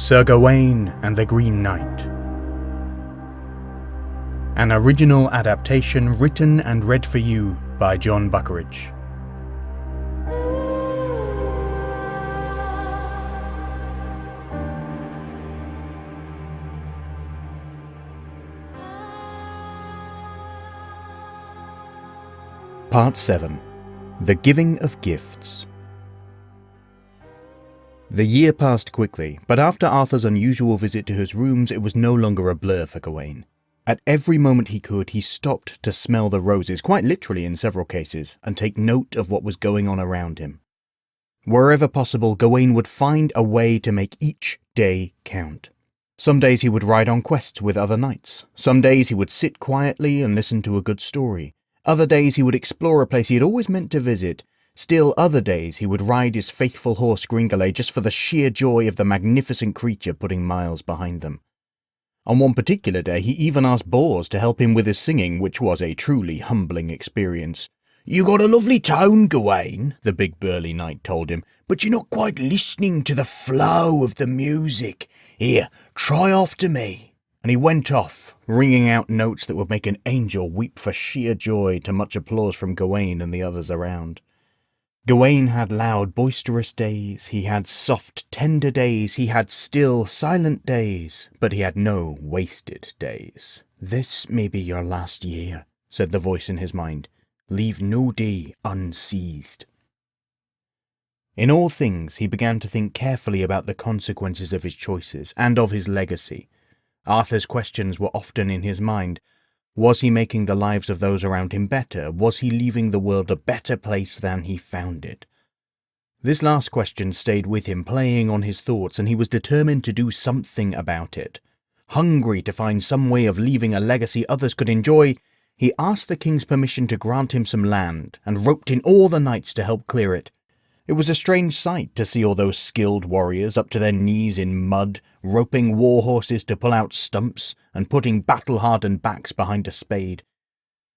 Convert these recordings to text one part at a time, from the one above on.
Sir Gawain and the Green Knight. An original adaptation written and read for you by Jon Buckeridge. Part 7. The Giving of Gifts. The year passed quickly, but after Arthur's unusual visit to his rooms, it was no longer a blur for Gawain. At every moment he could, he stopped to smell the roses, quite literally in several cases, and take note of what was going on around him. Wherever possible, Gawain would find a way to make each day count. Some days he would ride on quests with other knights. Some days he would sit quietly and listen to a good story. Other days he would explore a place he had always meant to visit. Still other days he would ride his faithful horse Gringolet just for the sheer joy of the magnificent creature putting miles behind them. On one particular day he even asked Bors to help him with his singing, which was a truly humbling experience. "You got a lovely tone, Gawain," the big burly knight told him, "but you're not quite listening to the flow of the music. Here, try after me." And he went off, ringing out notes that would make an angel weep for sheer joy, to much applause from Gawain and the others around. Gawain had loud, boisterous days, he had soft, tender days, he had still, silent days, but he had no wasted days. "This may be your last year," said the voice in his mind. "Leave no day unseized." In all things, he began to think carefully about the consequences of his choices and of his legacy. Arthur's questions were often in his mind. Was he making the lives of those around him better? Was he leaving the world a better place than he found it? This last question stayed with him, playing on his thoughts, and he was determined to do something about it. Hungry to find some way of leaving a legacy others could enjoy, he asked the king's permission to grant him some land, and roped in all the knights to help clear it. It was a strange sight to see all those skilled warriors up to their knees in mud, roping war horses to pull out stumps, and putting battle-hardened backs behind a spade.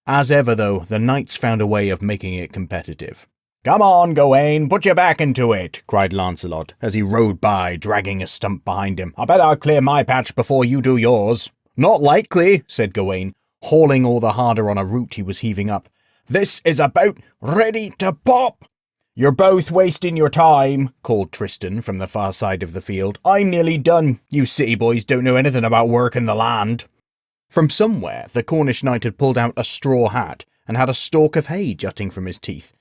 As ever, though, the knights found a way of making it competitive. "Come on, Gawain, put your back into it," cried Lancelot, as he rode by, dragging a stump behind him. "I bet I'll clear my patch before you do yours." "Not likely," said Gawain, hauling all the harder on a root he was heaving up. "This is about ready to pop." "You're both wasting your time," called Tristan from the far side of the field. "I'm nearly done. You city boys don't know anything about working the land." From somewhere, the Cornish knight had pulled out a straw hat and had a stalk of hay jutting from his teeth.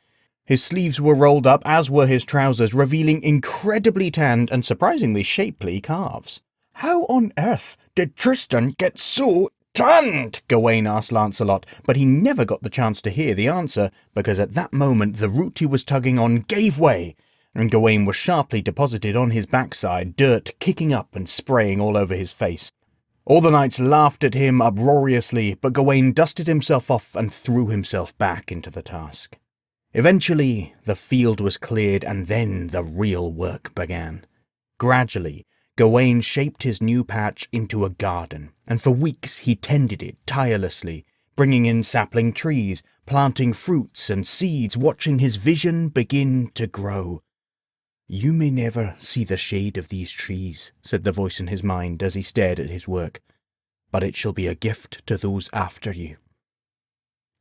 His sleeves were rolled up, as were his trousers, revealing incredibly tanned and surprisingly shapely calves. "How on earth did Tristan get so tanned?" Gawain asked Lancelot, but he never got the chance to hear the answer, because at that moment the root he was tugging on gave way, and Gawain was sharply deposited on his backside, dirt kicking up and spraying all over his face. All the knights laughed at him uproariously, but Gawain dusted himself off and threw himself back into the task. Eventually, the field was cleared, and then the real work began. Gradually, Gawain shaped his new patch into a garden, and for weeks he tended it tirelessly, bringing in sapling trees, planting fruits and seeds, watching his vision begin to grow. "You may never see the shade of these trees," said the voice in his mind as he stared at his work, "but it shall be a gift to those after you."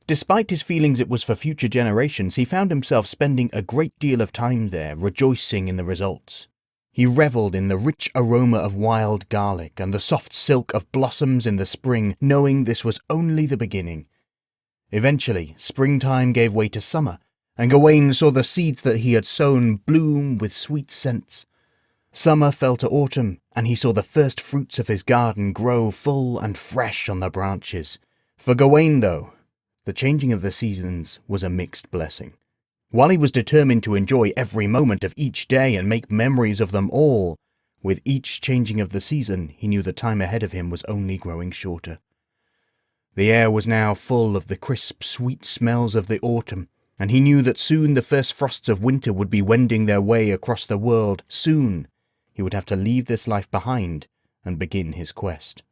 Despite his feelings it was for future generations, he found himself spending a great deal of time there, rejoicing in the results. He revelled in the rich aroma of wild garlic and the soft silk of blossoms in the spring, knowing this was only the beginning. Eventually, springtime gave way to summer, and Gawain saw the seeds that he had sown bloom with sweet scents. Summer fell to autumn, and he saw the first fruits of his garden grow full and fresh on the branches. For Gawain, though, the changing of the seasons was a mixed blessing. While he was determined to enjoy every moment of each day and make memories of them all, with each changing of the season he knew the time ahead of him was only growing shorter. The air was now full of the crisp, sweet smells of the autumn, and he knew that soon the first frosts of winter would be wending their way across the world. Soon he would have to leave this life behind and begin his quest.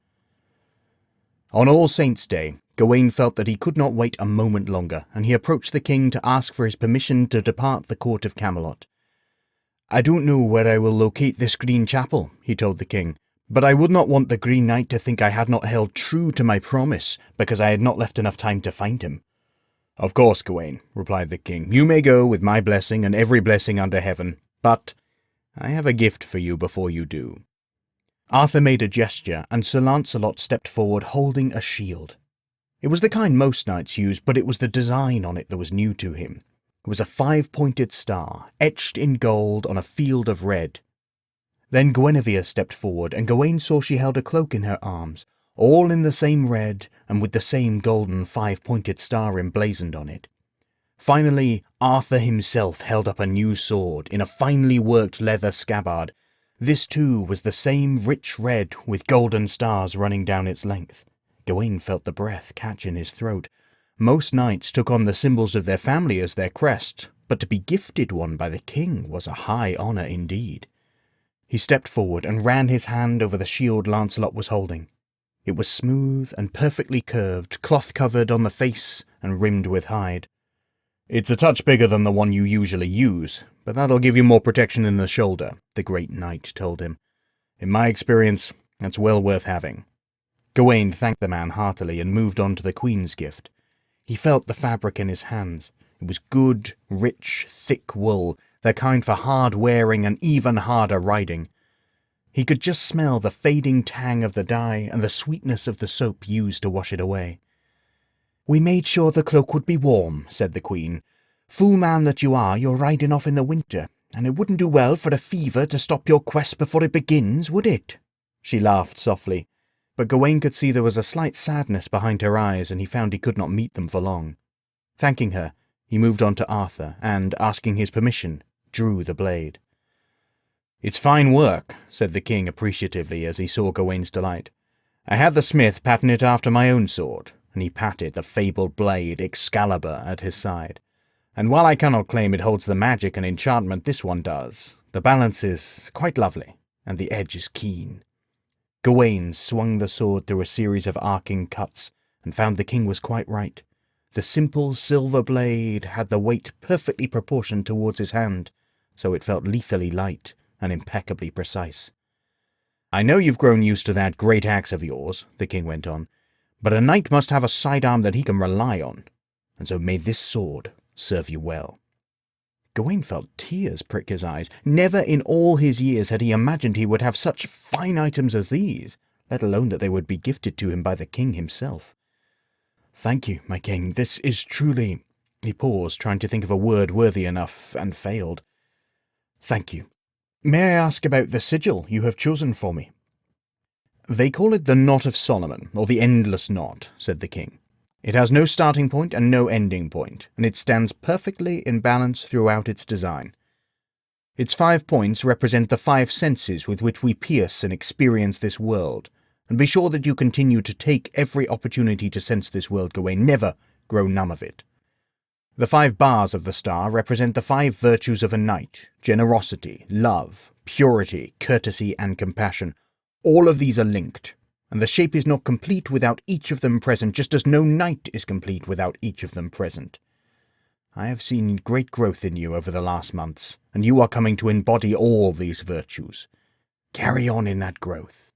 On All Saints' Day, Gawain felt that he could not wait a moment longer, and he approached the king to ask for his permission to depart the court of Camelot. "I don't know where I will locate this green chapel," he told the king, "but I would not want the Green Knight to think I had not held true to my promise, because I had not left enough time to find him." "Of course, Gawain," replied the king. "You may go with my blessing and every blessing under heaven, but I have a gift for you before you do." Arthur made a gesture, and Sir Lancelot stepped forward holding a shield. It was the kind most knights used, but it was the design on it that was new to him. It was a 5-pointed star, etched in gold on a field of red. Then Guinevere stepped forward, and Gawain saw she held a cloak in her arms, all in the same red and with the same golden 5-pointed star emblazoned on it. Finally, Arthur himself held up a new sword in a finely worked leather scabbard. This too was the same rich red with golden stars running down its length. Gawain felt the breath catch in his throat. Most knights took on the symbols of their family as their crest, but to be gifted one by the king was a high honour indeed. He stepped forward and ran his hand over the shield Lancelot was holding. It was smooth and perfectly curved, cloth-covered on the face and rimmed with hide. "It's a touch bigger than the one you usually use, but that'll give you more protection in the shoulder," the great knight told him. "In my experience, that's well worth having." Gawain thanked the man heartily and moved on to the queen's gift. He felt the fabric in his hands. It was good, rich, thick wool, the kind for hard wearing and even harder riding. He could just smell the fading tang of the dye and the sweetness of the soap used to wash it away. "We made sure the cloak would be warm," said the queen. "Fool man that you are, you're riding off in the winter, and it wouldn't do well for a fever to stop your quest before it begins, would it?" She laughed softly, but Gawain could see there was a slight sadness behind her eyes, and he found he could not meet them for long. Thanking her, he moved on to Arthur, and, asking his permission, drew the blade. "It's fine work," said the king appreciatively as he saw Gawain's delight. "I had the smith pattern it after my own sword," and he patted the fabled blade Excalibur at his side. "And while I cannot claim it holds the magic and enchantment this one does, the balance is quite lovely, and the edge is keen." Gawain swung the sword through a series of arcing cuts, and found the king was quite right. The simple silver blade had the weight perfectly proportioned towards his hand, so it felt lethally light and impeccably precise. "I know you've grown used to that great axe of yours," the king went on, "but a knight must have a sidearm that he can rely on, and so may this sword serve you well." Gawain felt tears prick his eyes. Never in all his years had he imagined he would have such fine items as these, let alone that they would be gifted to him by the king himself. "Thank you, my king, this is truly—" He paused, trying to think of a word worthy enough, and failed. "Thank you. May I ask about the sigil you have chosen for me?" "They call it the Knot of Solomon, or the Endless Knot," said the king. "It has no starting point and no ending point, and it stands perfectly in balance throughout its design. Its 5 points represent the 5 senses with which we pierce and experience this world, and be sure that you continue to take every opportunity to sense this world, Gawain. Never grow numb of it. The 5 bars of the star represent the 5 virtues of a knight: generosity, love, purity, courtesy, and compassion. All of these are linked, and the shape is not complete without each of them present, just as no knight is complete without each of them present. I have seen great growth in you over the last months, and you are coming to embody all these virtues. Carry on in that growth,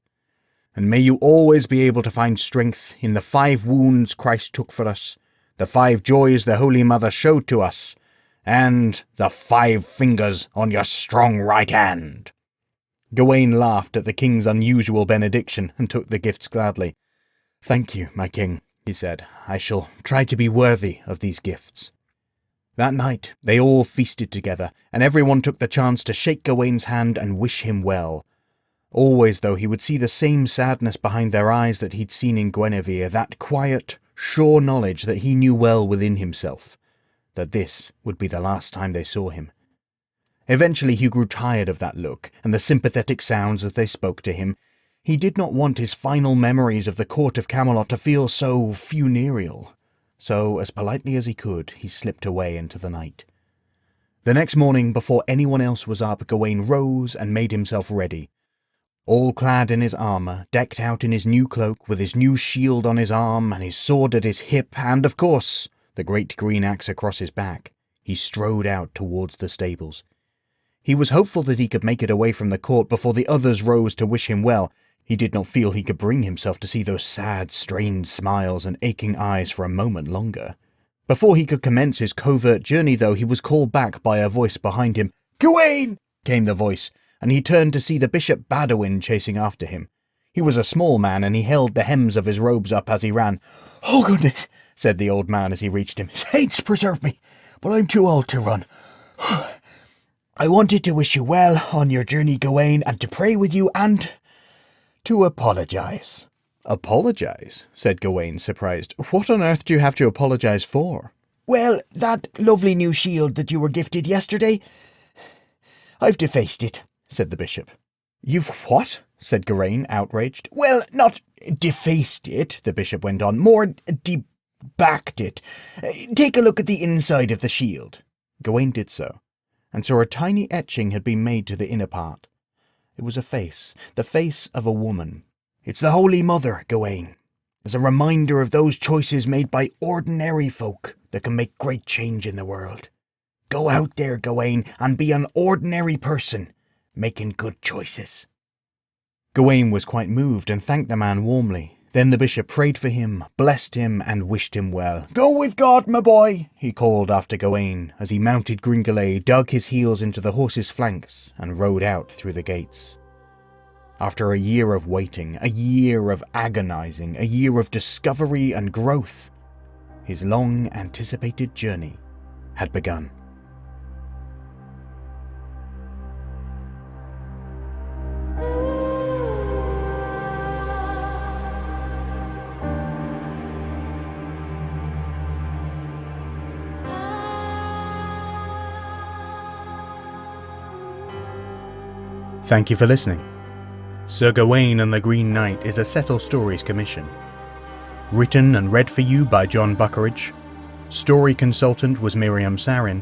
and may you always be able to find strength in the 5 wounds Christ took for us, the 5 joys the Holy Mother showed to us, and the 5 fingers on your strong right hand." Gawain laughed at the king's unusual benediction and took the gifts gladly. "Thank you, my king," he said. "I shall try to be worthy of these gifts." That night they all feasted together, and everyone took the chance to shake Gawain's hand and wish him well. Always, though, he would see the same sadness behind their eyes that he'd seen in Guinevere, that quiet, sure knowledge that he knew well within himself, that this would be the last time they saw him. Eventually he grew tired of that look, and the sympathetic sounds as they spoke to him. He did not want his final memories of the court of Camelot to feel so funereal, so, as politely as he could, he slipped away into the night. The next morning, before anyone else was up, Gawain rose and made himself ready. All clad in his armour, decked out in his new cloak, with his new shield on his arm, and his sword at his hip, and, of course, the great green axe across his back, he strode out towards the stables. He was hopeful that he could make it away from the court before the others rose to wish him well. He did not feel he could bring himself to see those sad, strained smiles and aching eyes for a moment longer. Before he could commence his covert journey, though, he was called back by a voice behind him. "Gawain!" came the voice, and he turned to see the Bishop Badawin chasing after him. He was a small man, and he held the hems of his robes up as he ran. "Oh, goodness," said the old man as he reached him. "Saints preserve me, but I'm too old to run. I wanted to wish you well on your journey, Gawain, and to pray with you and to apologize." "Apologize?" said Gawain, surprised. "What on earth do you have to apologize for?" "Well, that lovely new shield that you were gifted yesterday, I've defaced it," said the bishop. "You've what?" said Gawain, outraged. "Well, not defaced it," the bishop went on, "more debacked it. Take a look at the inside of the shield." Gawain did so, and saw a tiny etching had been made to the inner part. It was a face, the face of a woman. "It's the Holy Mother, Gawain, as a reminder of those choices made by ordinary folk that can make great change in the world. Go out there, Gawain, and be an ordinary person, making good choices." Gawain was quite moved and thanked the man warmly. Then the bishop prayed for him, blessed him, and wished him well. "Go with God, my boy," he called after Gawain as he mounted Gringolet, dug his heels into the horse's flanks, and rode out through the gates. After a year of waiting, a year of agonizing, a year of discovery and growth, his long-anticipated journey had begun. Thank you for listening. Sir Gawain and the Green Knight is a Settle Stories commission. Written and read for you by Jon Buckeridge. Story consultant was Miriam Sarin.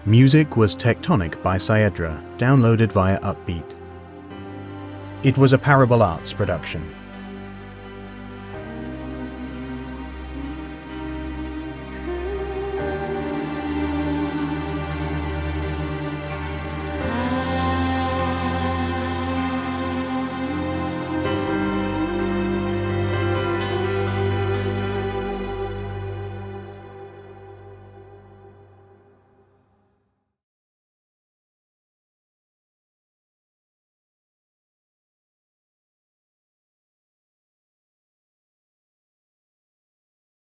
Music was Tectonic by Saedra, downloaded via Uppbeat. It was a Parable Arts production.